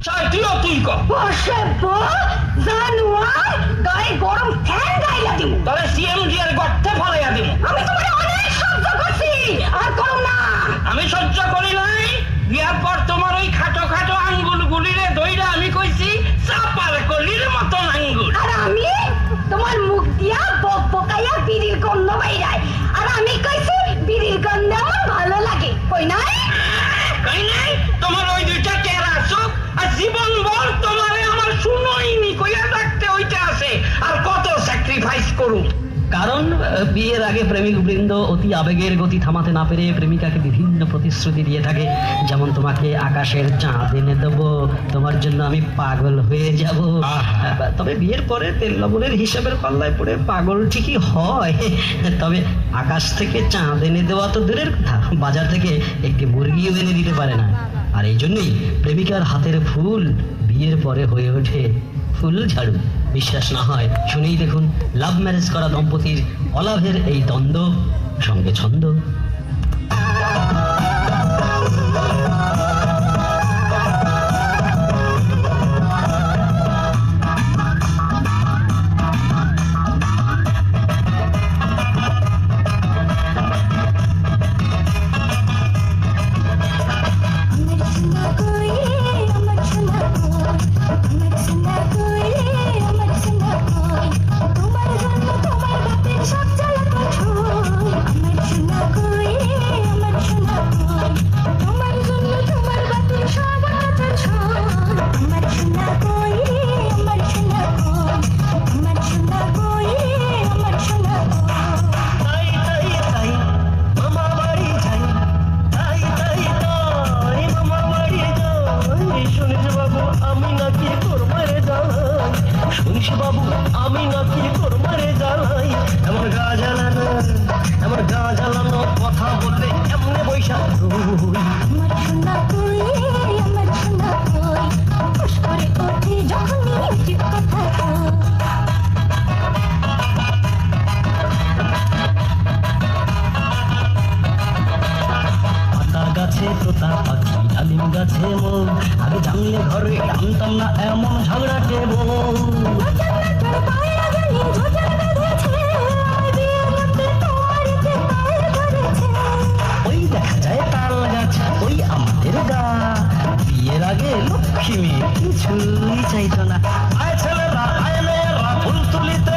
তুইও তুই কর। বসে জানুয়ার গায়ে গরম ফ্যান গাইলা দিব। তবে সিএমজি এর গর্তে ফলাইয়া দিব। আমি তোমার অনেক সহ্য করছি, আর করো না। আমি সহ্য করি নাই। বিয়ার পর তোমার ওই খাটো খাটো আঙ্গুল গুলিরে দইরা আমি কইছি চাপার কলির মতন আঙ্গুল। আর আমি তোমার মুখ দিয়া বক বকাইয়া বিড়ির গন্ধ বাইরায়, আর আমি কইছি বিড়ির গন্ধ আমার ভালো লাগে। কই নাই? কই নাই? তোমার ওই দুইটা টেরা চোখ আর জীবন ভর তোমারে আমার শুনোইনি কইয়া ডাকতে হইতে আছে। আর কত স্যাক্রিফাইস করুম। কারণ বিয়ের আগে প্রেমিক বৃন্দ অতি আবেগের গতি থামাতে না পেরে প্রেমিকাকে বিভিন্ন প্রতিশ্রুতি দিয়ে থাকে, যেমন তোমাকে আকাশের চাঁদ এনে দেবো, তোমার জন্য আমি পাগল হয়ে যাব। তবে বিয়ের পরে তেল লবণের হিসাবের পাল্লায় পড়ে পাগল ঠিকই হয়, তবে আকাশ থেকে চাঁদ এনে দেওয়া তো দূরের কথা, বাজার থেকে একটি মুরগিও এনে দিতে পারে না। আর এই জন্যই প্রেমিকার হাতের ফুল বিয়ের পরে হয়ে ওঠে ফুল ঝাড়ু। বিশ্বাস না হয় শুনেই দেখুন লাভ ম্যারেজ করা দম্পতির অলাভের এই দ্বন্দ্ব সঙ্গে ছন্দ। বাবু আমি নাকি তোর মারে জ্বালাই, আমার গা জ্বালানো, আমার গা জ্বালানো কথা বললে এমনি বৈশা গাছে তোতা পাখি ডালিম গাছে মৌ, আগে জানলে ঘরে আনতাম না এমন ঝগড়াটে বউ। ওই দেখা যায় তাল গাছ, ওই আমাদের গা, বিয়ের আগে লক্ষ্মী মেয়ে কিছুই চাইতো না। আয় ছেলেরা আয় মেয়েরা ফুল তুলিতে